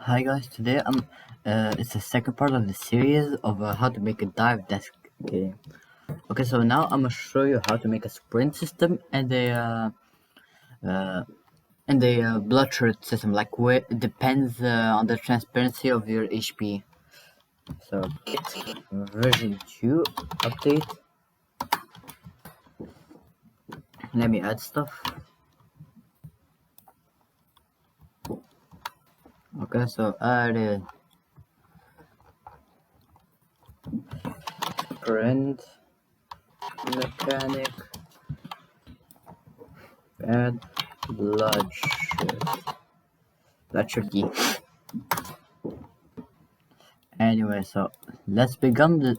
Hi guys, today it's the second part of the series of how to make a dive desk game. Okay, so now I'm gonna show you how to make a sprint system and a bloodshot system. Like where it depends on the transparency of your HP. So git version 2 update. Let me add stuff. Okay, so added sprint mechanic. Add bloodshot key. Anyway, so let's begin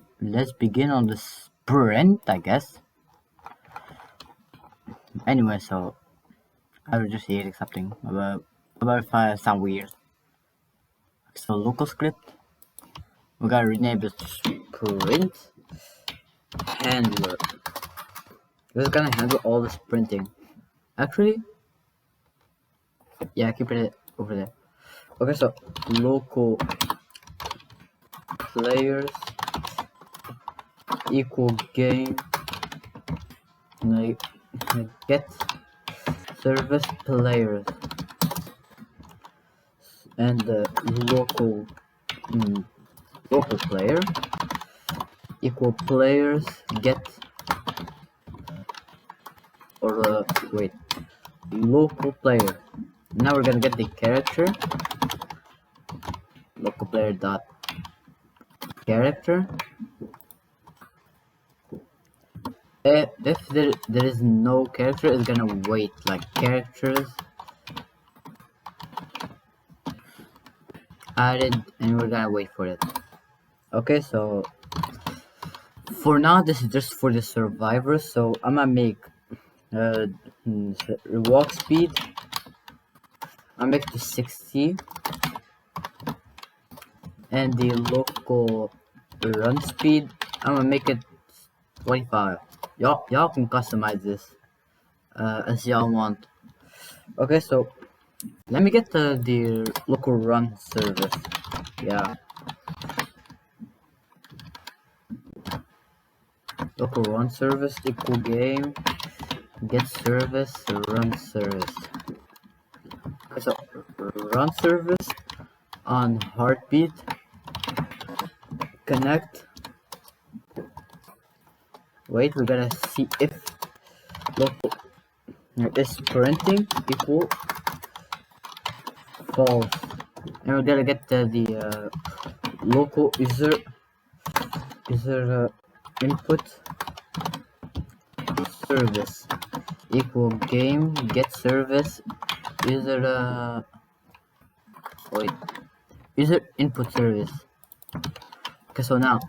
on the sprint, I guess. Anyway, so I will just hate accepting about if I sound weird. So local script, we gotta rename it to sprint handler. It's gonna handle all the sprinting. Actually, yeah, keep it over there. Okay, so local players equal game get service players and the local player equal players get local player. Now we're gonna get the character local player dot character. If there is no character, it's gonna wait like characters added, and we're gonna wait for it. Okay, so for now this is just for the survivors, so I'm gonna make walk speed, I'll make it to 60 and the local run speed I'm gonna make it 25. Y'all can customize this as y'all want. Okay, so let me get the local run service. Yeah, local run service equal game get service run service. Okay, so run service on heartbeat connect. Wait, we gotta see if local is sprinting equal false, and we're gonna get the local user input service equal game get service user user input service. Okay, so now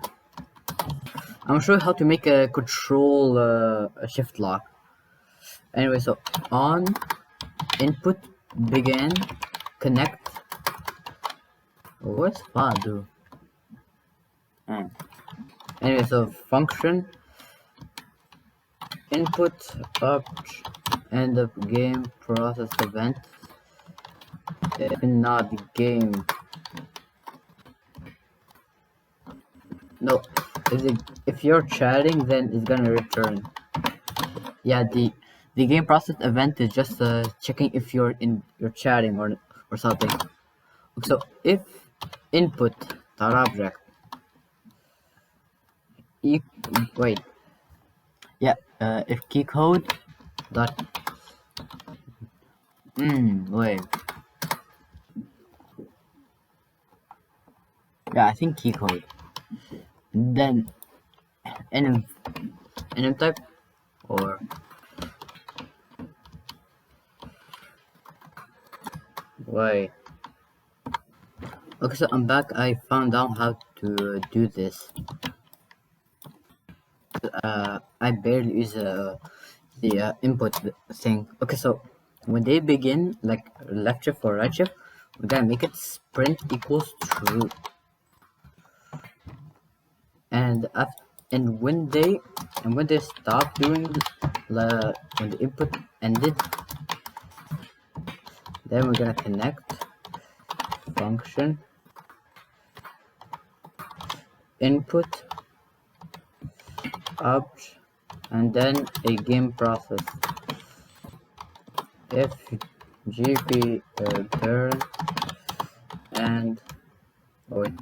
I'm gonna show you how to make a control a shift lock. Anyway, so on input begin connect. What's that do? Anyway, so function input up end of game process event. If not the game, no. If you're chatting, then it's gonna return. Yeah, the game process event is just checking if you're chatting or something. So if input dot object if key code dot I think key code, then enum type or okay, so I'm back. I found out how to do this. I barely use the input thing. Okay, so when they begin, like left shift or right shift, we're gonna make it sprint equals true. And when they stop doing when the input ended, then we're gonna connect function input opt and then a game process if gp return and wait,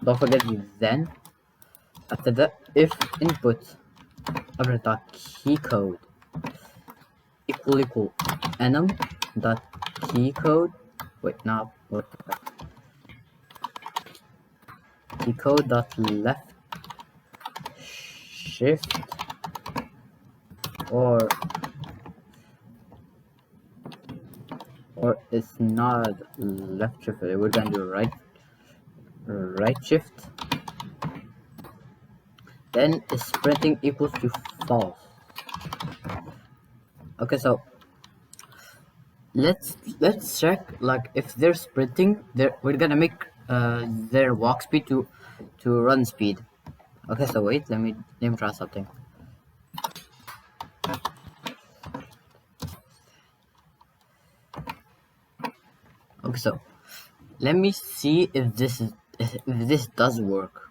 don't forget the then. After that, if input after dot key code equal enum dot key code what key code dot left shift or it's not left shift, we're gonna do right shift, then sprinting equals to false. Okay, so let's check, like if they're sprinting, we're gonna make their walk speed to run speed. Okay, so wait, let me try something. Okay, so let me see if this does work.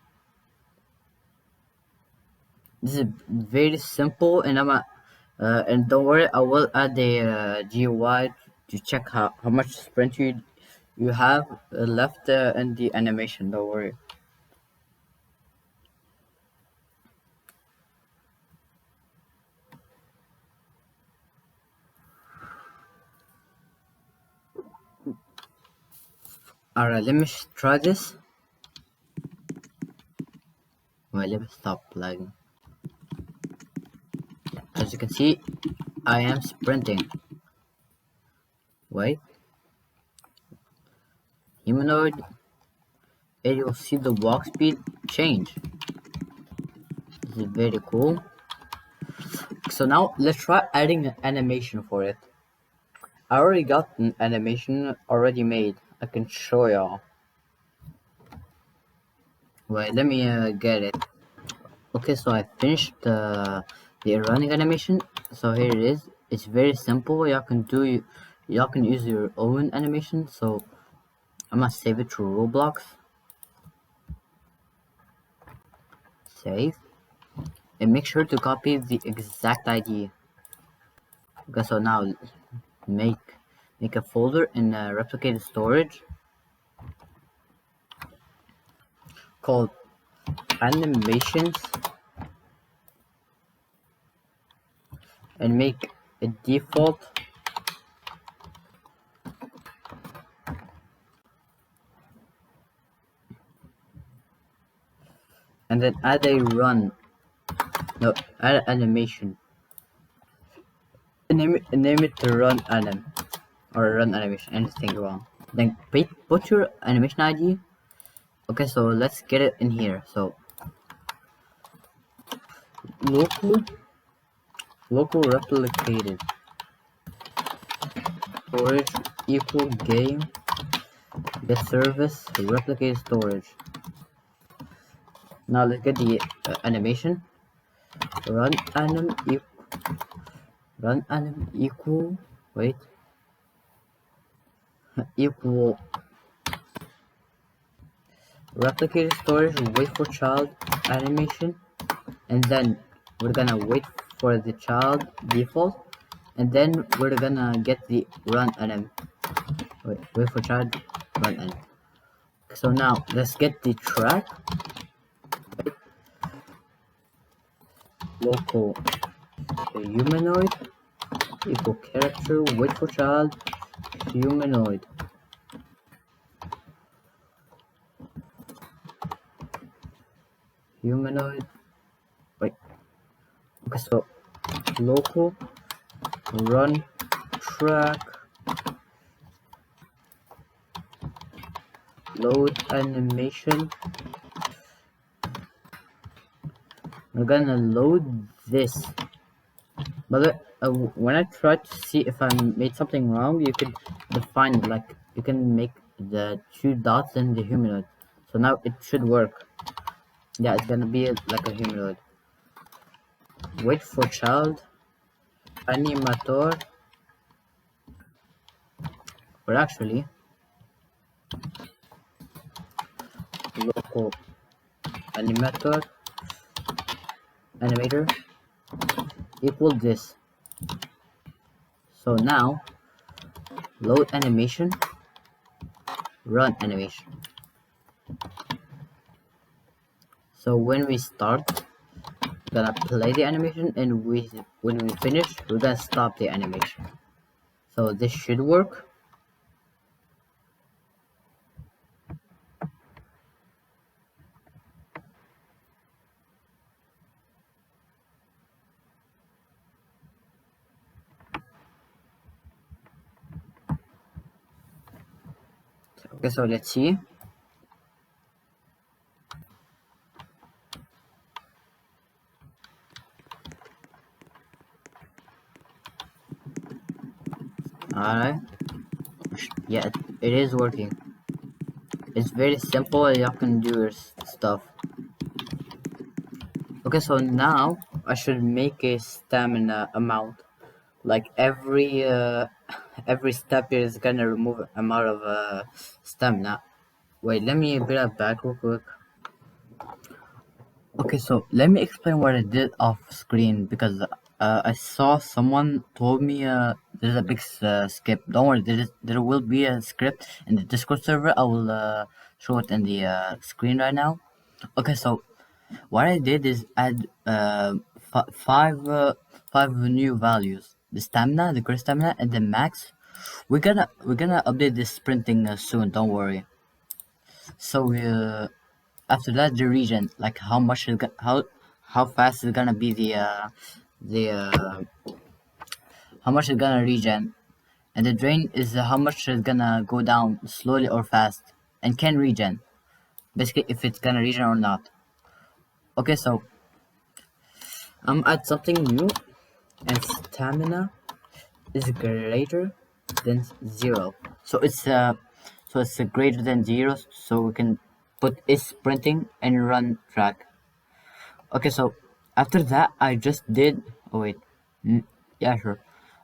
This is very simple, and and don't worry, I will add a GUI to check how much sprint you have left in the animation. Don't worry. Alright, let me try this. Wait, let me stop lagging. As you can see, I am sprinting. Wait. Humanoid, and you'll see the walk speed change. This is very cool. So now let's try adding an animation for it. I already got an animation already made. I can show y'all. Wait, let me get it. Okay, so I finished the running animation. So here it is. It's very simple. Y'all can use your own animation. So I'm gonna save it to Roblox. Save. And make sure to copy the exact ID. Okay, so now make a folder in replicated storage called animations and make a default and then add a add animation and name it to run anim or run animation, anything wrong. Then put your animation ID. Okay, so let's get it in here. So local replicated storage equal game get service replicated storage. Now let's get the animation. Run anim equal wait equal replicated storage wait for child animation, and then we're gonna wait for the child default, and then we're gonna get the run anim. Wait for child run anim. So now let's get the track. Local humanoid equal character wait for child humanoid. Humanoid. Wait. Okay, so local run track load animation. We're gonna load this. But when I tried to see if I made something wrong, you can define it, like you can make the 2 dots in the humanoid. So now it should work. Yeah, it's gonna be like a humanoid. Wait for child animator. Or actually, local animator animator equal this. So now load animation, run animation. So when we start, we're gonna play the animation, and when we finish, we're gonna stop the animation. So this should work. Okay, so let's see. Alright. Yeah, it is working. It's very simple, and y'all can do your stuff. Okay, so now I should make a stamina amount. Like every step is gonna remove amount of stamina. Wait, let me bring that back real quick. Okay, so let me explain what I did off screen, because I saw someone told me there's a big skip. Don't worry, there will be a script in the Discord server. I will show it in the screen right now. Okay, so what I did is add five new values: the stamina, the great stamina, and the max. We're gonna update this sprinting soon. Don't worry. So after that, the region, like how fast is gonna be the how much is gonna regen, and the drain is how much is gonna go down slowly or fast, and can regen. Basically, if it's gonna regen or not. Okay, so add something new, and stamina is greater than 0. So it's greater than 0, so we can put is sprinting and run track. Okay, so after that I just did, oh wait, yeah, sure.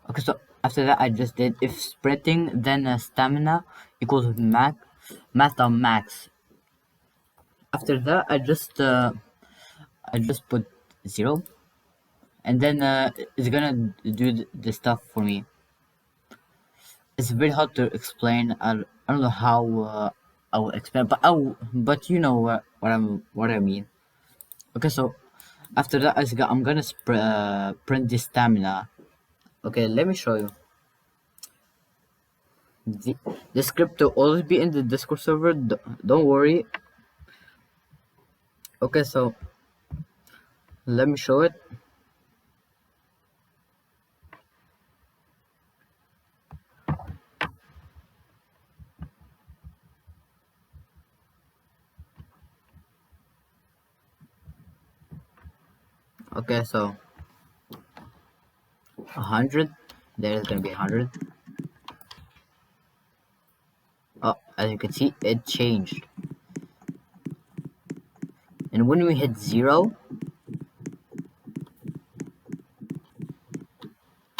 Okay, so after that I just did if sprinting, then stamina equals max. After that I just put 0, and then it's gonna do the stuff for me. It's very hard to explain. I don't know how I will explain, but you know what I mean. Okay, so after that I'm gonna print the stamina. Okay, let me show you. The script will always be in the Discord server. Don't worry. Okay, so let me show it. Okay, so 100. There is gonna be 100. Oh, as you can see, it changed. And when we hit 0,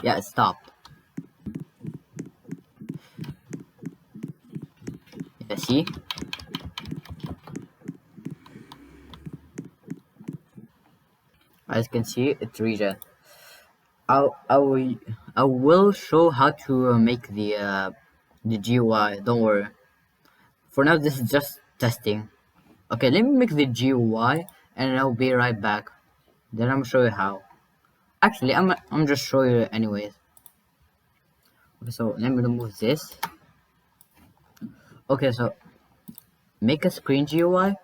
yeah, it stopped. Yeah, see? As you can see, it's regen. I will show how to make the GUI. Don't worry. For now, this is just testing. Okay, let me make the GUI, and I'll be right back. Then I'm show you how. Actually, I'm just show you anyways. Okay, so let me remove this. Okay, so make a screen GUI.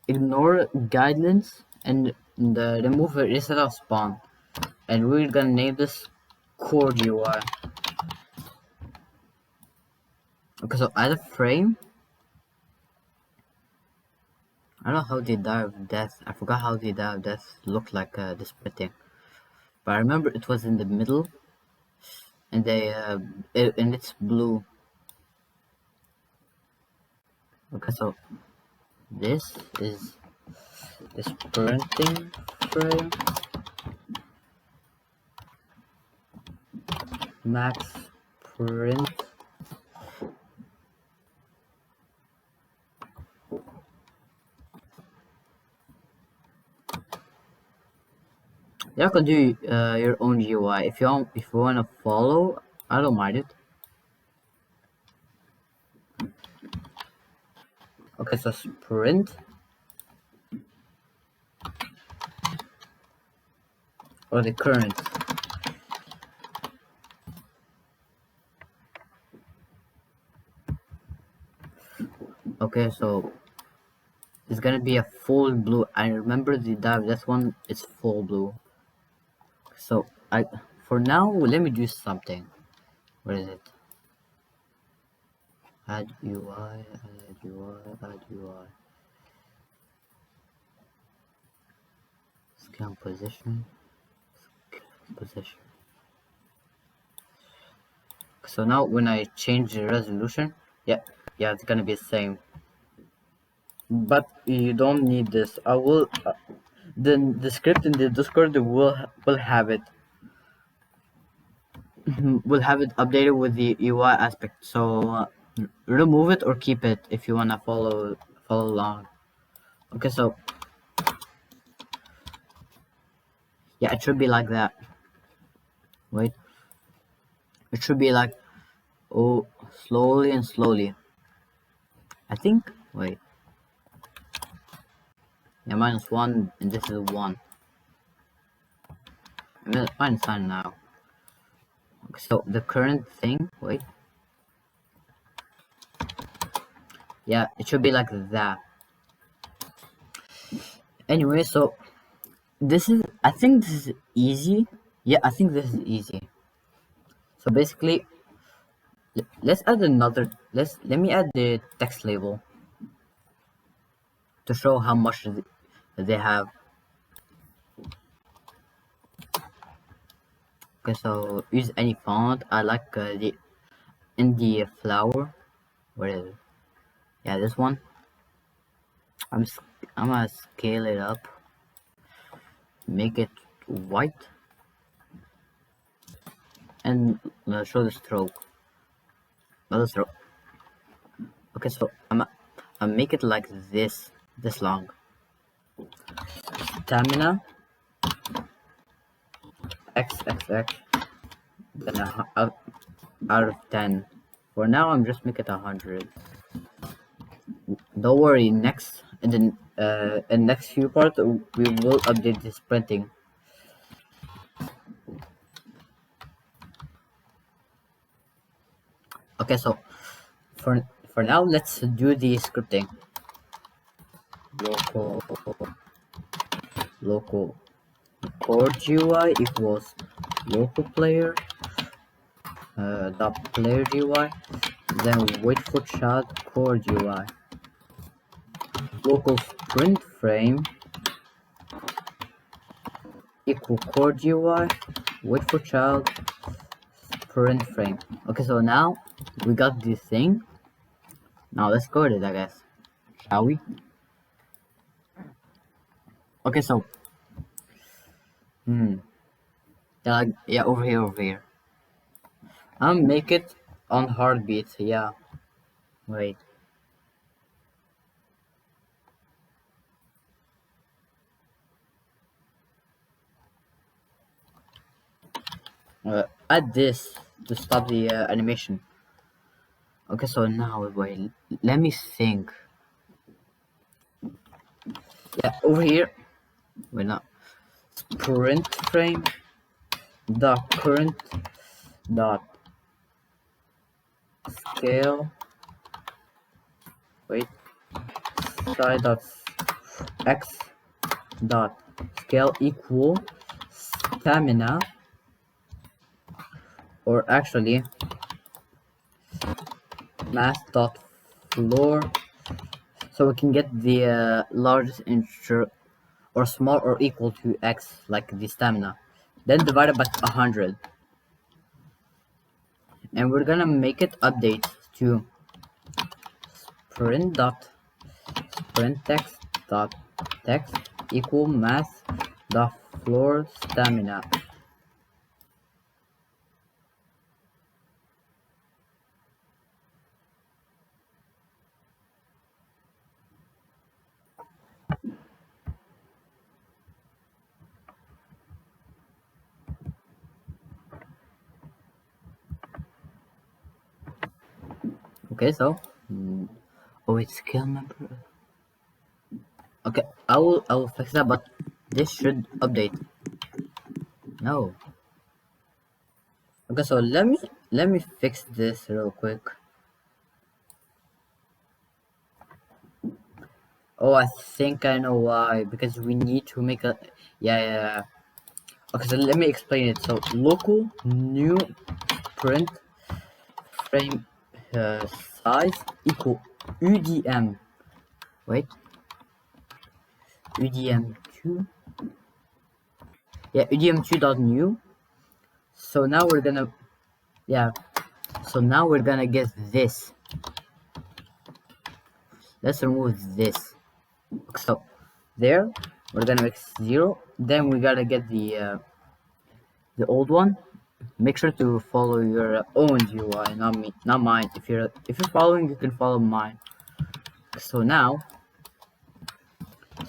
Ignore guidelines and remove a reset of spawn, and we're gonna name this core GUI. Okay, so add a frame. I don't know how the Die of Death. I forgot how the Die of Death looked like this splitting, but I remember it was in the middle, and and it's blue. Okay, so this is the sprinting frame. Max print You can do your own UI if you want. If you want to follow, I don't mind it. Okay, so sprint or the current. Okay, so it's gonna be a full blue. I remember the dive. This one is full blue. So for now, let me do something. What is it? Add UI, add UI, add UI. Scale position, position. So now when I change the resolution, yeah, it's gonna be the same. But you don't need this. I will. The script in the Discord will have it. Will have it updated with the UI aspect. So remove it or keep it if you wanna follow along. Okay, so yeah, it should be like that. Wait, it should be like, oh, slowly and slowly. I think. Wait, yeah, -1 and this is 1. I mean, fine now. Okay, so the current thing. Wait. Yeah, it should be like that. Anyway, so this is. I think this is easy. Yeah, I think this is easy. So basically, let's add another. Let me add the text label to show how much they have. Okay, so use any font. I like the in the flower. Where is it? Yeah, this one. I'm gonna scale it up, make it white, and show the stroke. Another stroke. Okay, so I'm make it like this long. Stamina XXX. Then out of 10. For now, I'm just make it 100. Don't worry. Next in next few parts, we will update this printing. Okay, so for now, let's do the scripting. Local core GUI equals local player dot player GUI, then wait for child core GUI. Local sprint frame equal core GUI, wait for child sprint frame. Okay, so now we got this thing. Now let's code it, I guess. Shall we? Okay, so yeah, over here. Make it on heartbeat. Yeah. Wait. Add this to stop the animation. Okay, so now wait. Let me think. Yeah, over here. Wait, not sprint frame. Dot current. Dot scale. Wait. Side dot x dot scale equal stamina, or actually mass dot floor, so we can get the largest integer or small or equal to x, like the stamina, then divided by 100, and we're gonna make it update to print dot print text equal mass dot floor stamina. Okay, so oh, it's skill member. Okay, I will fix that, but this should update. No. Okay, so let me fix this real quick. Oh, I think I know why. Because we need to make a yeah. Okay, so let me explain it. So local new print frame size equal UDM. Wait, UDM2. Yeah, UDM2 dot new. So now we're gonna yeah. So now we're gonna get this. Let's remove this. So there, we're gonna make 0. Then we gotta get the old one. Make sure to follow your own UI, not me, not mine. If you're following, you can follow mine. So now,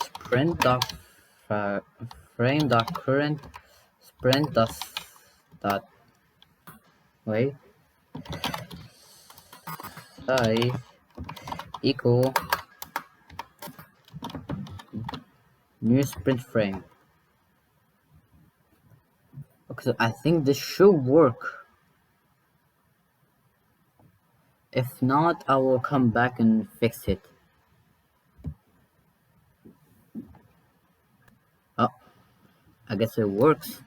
sprint dot frame dot current sprint dot wait size equal new sprint frame. Okay, so I think this should work. If not, I will come back and fix it. Oh, I guess it works.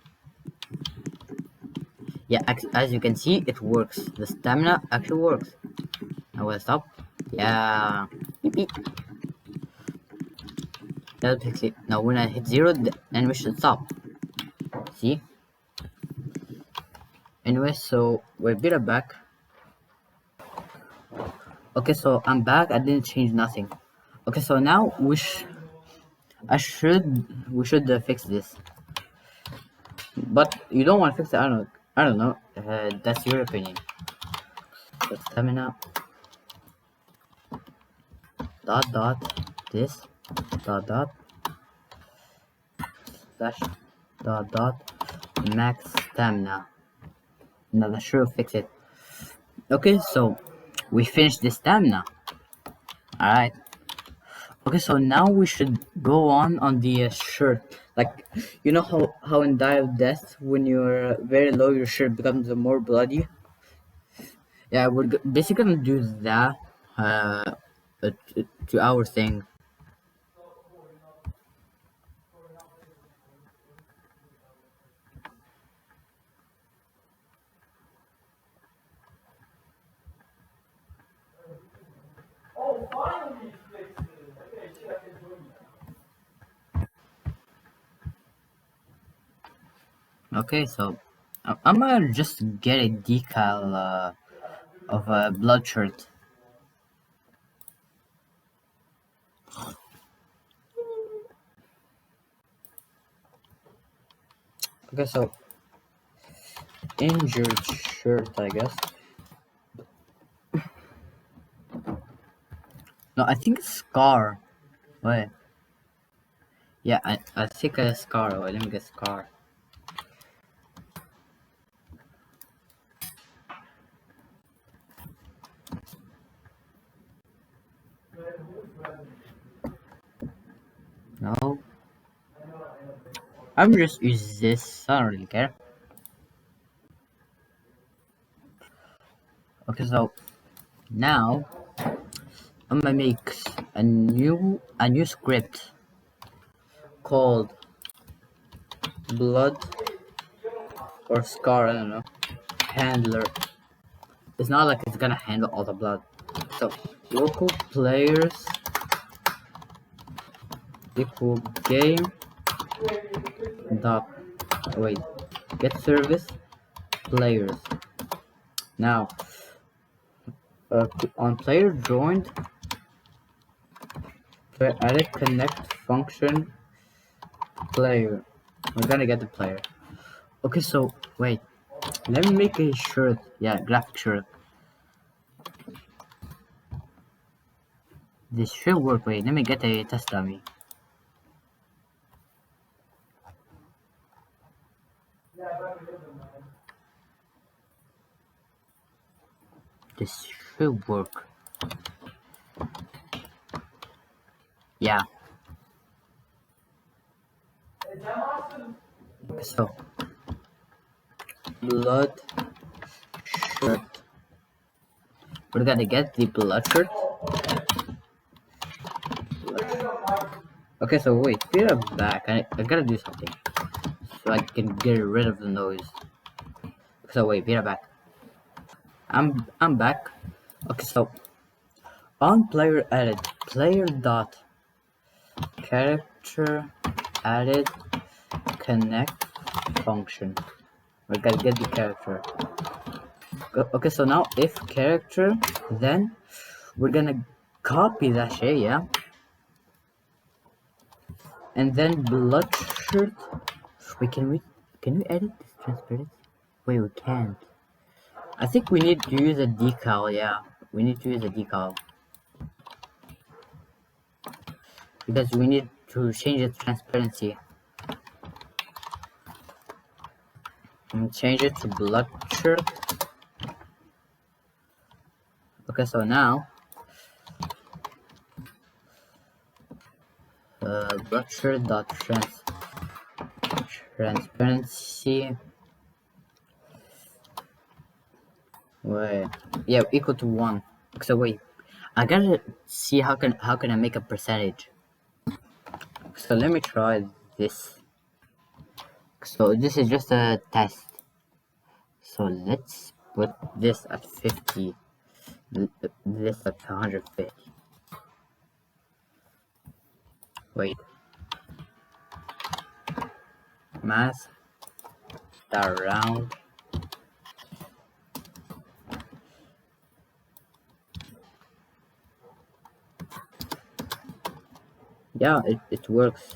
Yeah, as you can see, it works. The stamina actually works. I will stop. Yeah. Beep, beep. That'll fix it. Now when I hit 0, the animation stop. See? Anyway, so we're bit back. Okay, so I'm back. I didn't change nothing. Okay, so now we should fix this. But you don't want to fix it. I don't know. That's your opinion. So stamina dot this dot slash dot max stamina. Now that should fix it. Okay, so we finished the stamina. Alright. Okay, so now we should go on the shirt. Like, you know how in Die of Death, when you're very low, your shirt becomes more bloody? Yeah, we're basically gonna do that to our thing. Okay, so I'm gonna just get a decal of a blood shirt. Okay, so injured shirt, I guess. No, I think it's scar. Wait. Yeah, I think a scar. Wait, let me get scar. No. I'm just use this. I don't really care. Okay, so now I'm gonna make a new script called blood or scar. I don't know. Handler. It's not like it's gonna handle all the blood. So local players equal game dot wait get service players. Now on player joined, added connect function player. We're gonna get the player. Okay, so wait, let me make a shirt. Yeah, graphic shirt. This should work. Wait, let me get a test dummy. This should work. Yeah. So blood shirt. We're gonna get the blood shirt. Okay, so wait, be right back. I gotta do something so I can get rid of the noise. So wait, be right back. I'm back. Okay, so on player added player dot character added connect function. We gotta get the character. Okay, so now if character, then we're gonna copy that shit, yeah, and then blood shirt. Wait, can we edit this transparency? Wait, we can't. I think we need to use a decal. Yeah, we need to use a decal because we need to change the transparency and change it to blood shirt. Okay, so now blood shirt dot transparency. Wait, yeah, equal to 1. So wait, I gotta see how can I make a percentage. So let me try this. So this is just a test. So let's put this at 50. This at 150. Wait. Mass around. Yeah, it works.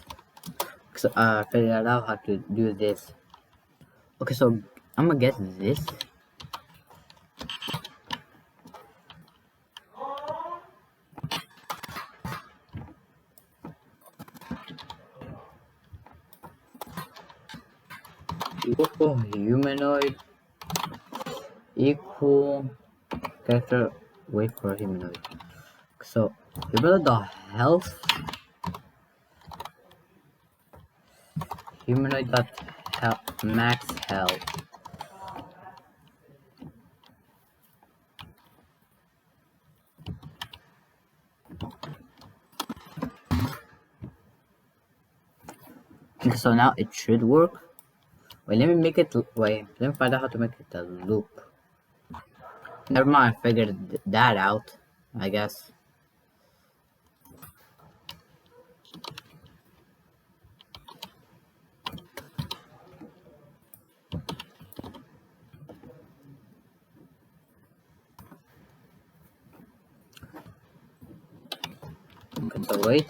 So I figured out how to do this. Okay, so I'm gonna get this. Equal humanoid equal character wait for humanoid. So you build the health humanoid dot max health. Okay, so now it should work. Wait, let me make it. Wait, let me find out how to make it a loop. Never mind, I figured that out. I guess. Okay, so wait.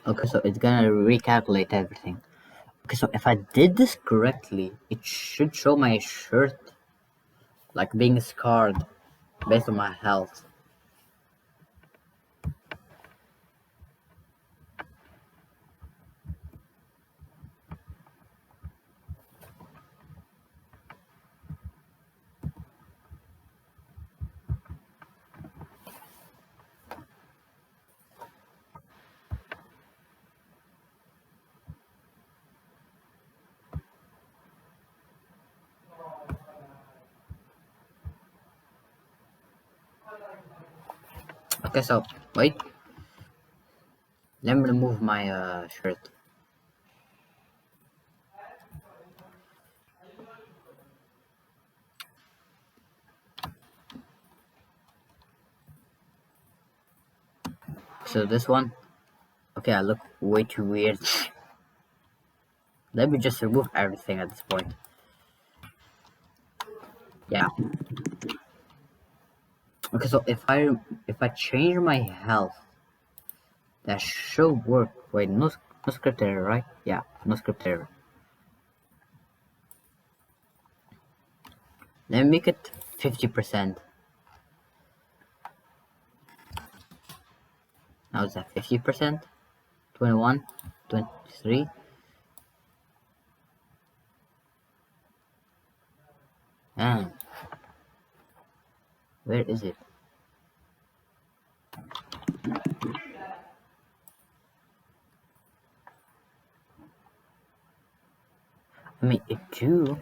Okay, so it's gonna recalculate everything. Okay, so if I did this correctly, it should show my shirt like being scarred based on my health. Okay, so wait. Let me remove my shirt. So this one. Okay, I look way too weird. Let me just remove everything at this point. Yeah. Okay, so if I change my health, that should work. Wait, no script error, right? Yeah, no script error. Let me make it 50%. Now it's at 50%, 21, 23. Ah, where is it? I mean, it too.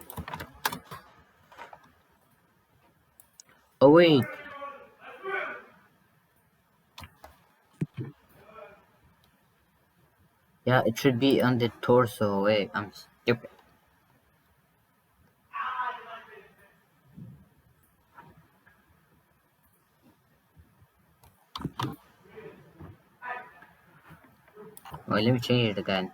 Oh wait, yeah, it should be on the torso. Wait, I'm stupid. Wait, let me change it again.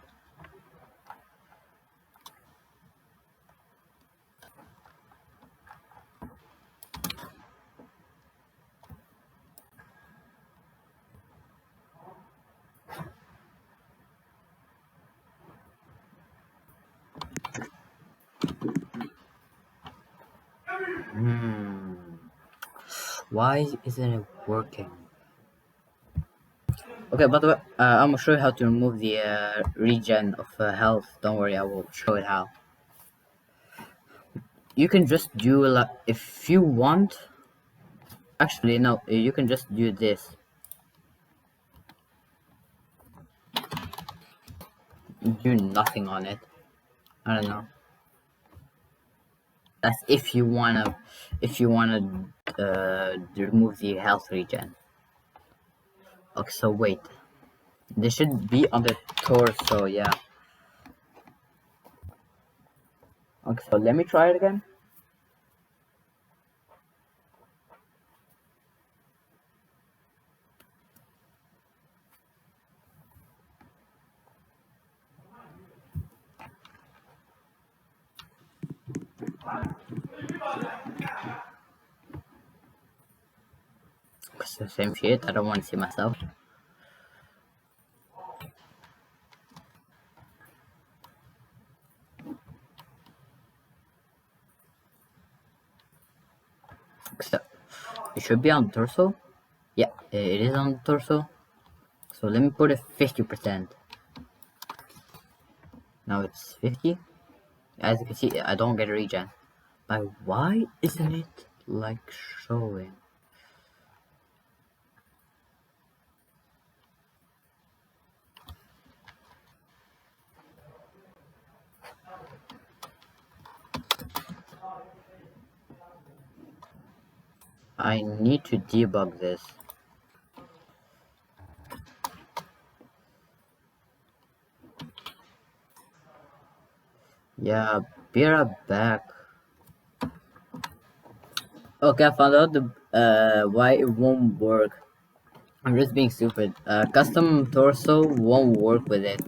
Hmm. Why isn't it working? Okay, by the way, I'm gonna show you how to remove the regen of health. Don't worry, I will show it how. You can just do like if you want. Actually, no, you can just do this. Do nothing on it. I don't know. That's if you wanna remove the health regen. Okay, so wait. They should be on the torso, yeah. Okay, so let me try it again. It's the same shit. I don't want to see myself. So it should be on the torso. Yeah, it is on the torso. So let me put it 50%. Now it's 50. As you can see, I don't get a regen. But why isn't it like showing? I need to debug this. Yeah, be right back. Okay, I found out the why it won't work. I'm just being stupid. Custom torso won't work with it.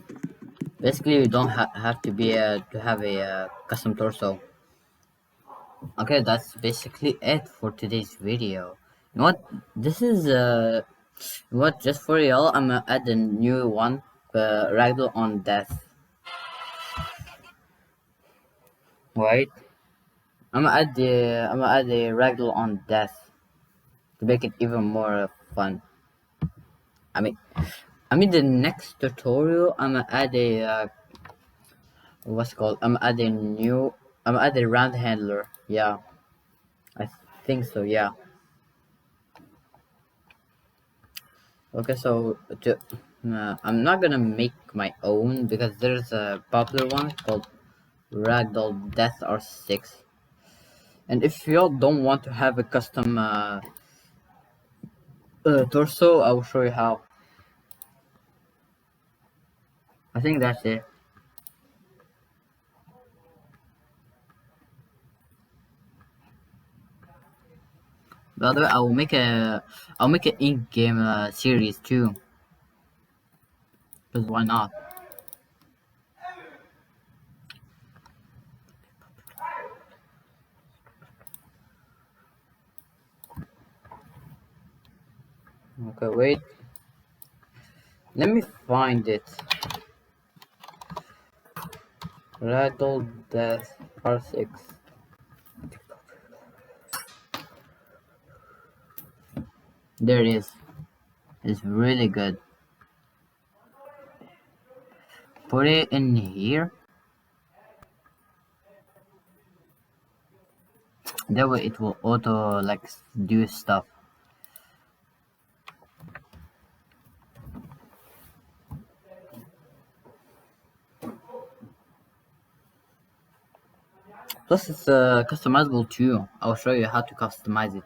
Basically, you don't have to be to have a custom torso. Okay, that's basically it for today's video. You know what? This is what just for y'all. I'm gonna add a new one, Ragdoll on death. Right? I'm gonna add the Ragdoll on death to make it even more fun. I mean, the next tutorial, I'm gonna add a what's it called? I'm gonna add a round handler. Yeah, I think so. Yeah. Okay, so I'm not gonna make my own because there's a popular one called Ragdoll Death R6. And if y'all don't want to have a custom torso, I will show you how. I think that's it. By the way, I'll make an in-game series too. Because why not? Okay, wait. Let me find it. Ragdoll Death R6. There it is. It's really good. put it in here. That way it will auto like do stuff. Plus it's customizable too. I'll show you how to customize it.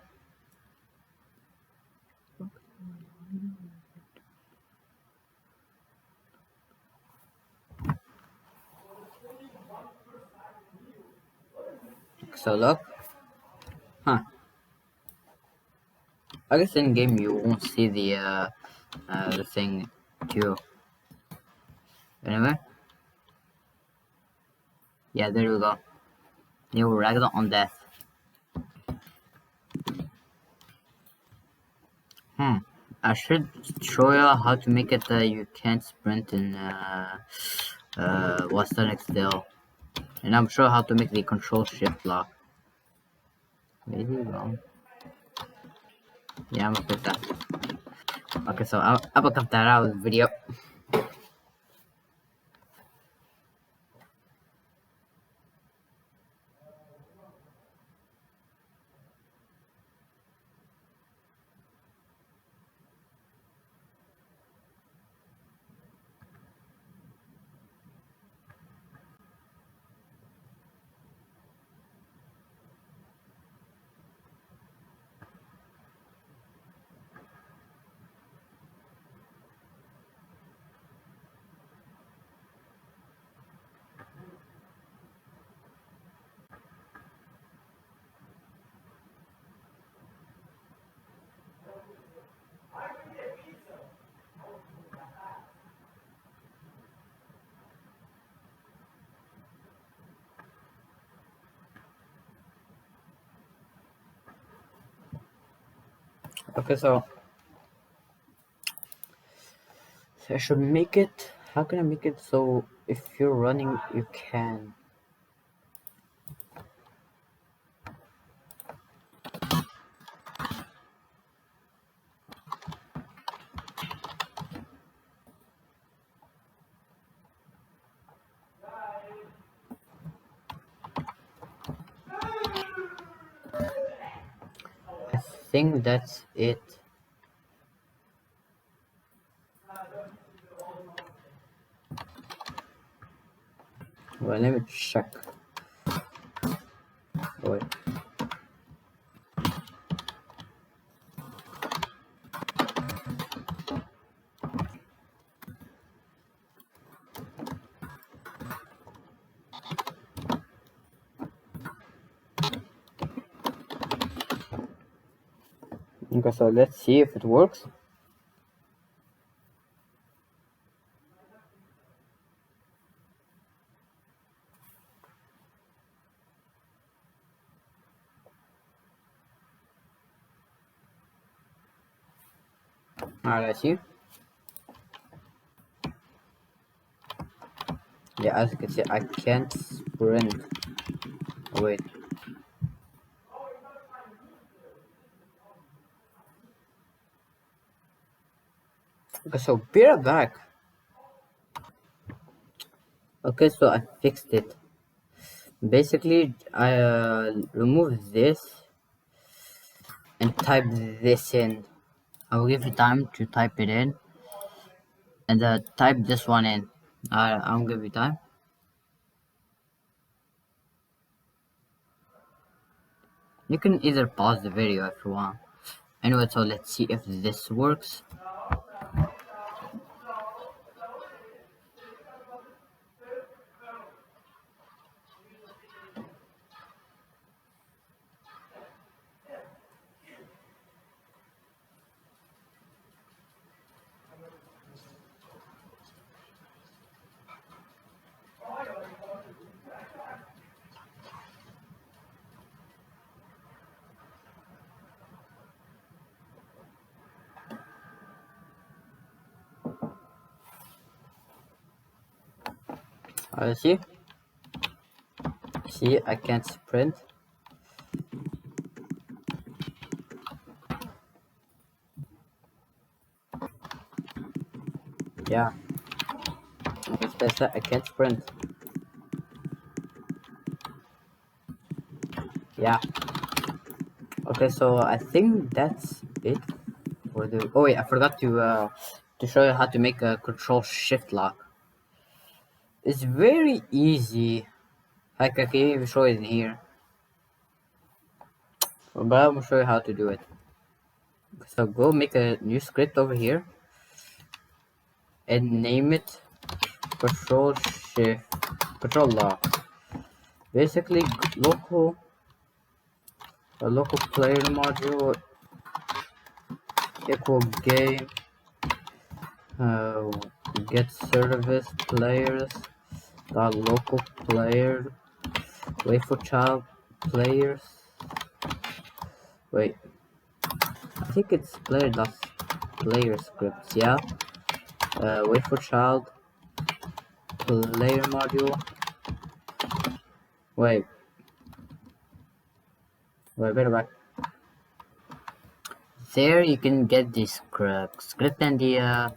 So look. Huh. I guess in game you won't see the thing too. Anyway. Yeah, there we go. New Ragdoll on death. I should show you how to make it you can't sprint in what's the next deal. And I'm sure how to make the control shift lock. Maybe wrong. Yeah, I'm gonna fix that. Okay, so I will cut that out of the video. Okay, so I should make it. How can I make it so if you're running, you can? I think that's it. Well, let me check. Wait. Okay, so let's see if it works. Alright, let's see. Yeah, as you can see, I can't sprint. Oh, wait. Okay, so be right back. Okay, so I fixed it. Basically, I removed this and type this in. I will give you time to type it in and type this one in. I'll give you time. You can either pause the video if you want. Anyway, so let's see if this works. See? See, I can't sprint. Yeah. What's that? I can't sprint. Yeah. Okay, so I think that's it for the. Oh wait, I forgot to show you how to make a control shift lock. It's very easy. Like I can even show it in here, but I'm gonna show you how to do it. So go make a new script over here and name it control shift control lock. Basically, local player module equal game uh, get service players dot local player wait for child players. Wait, I think it's player dot player scripts. Yeah. Wait for child player module. Wait, better back. There you can get the script in the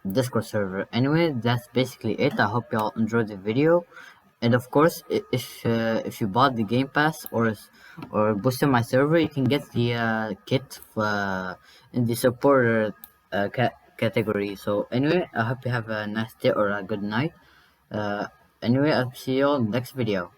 Discord server. Anyway, that's basically it. I hope y'all enjoyed the video. And of course, if you bought the Game Pass or boosted my server, you can get the kit in the supporter category. So anyway, I hope you have a nice day or a good night. Uh, anyway, I'll see you all next video.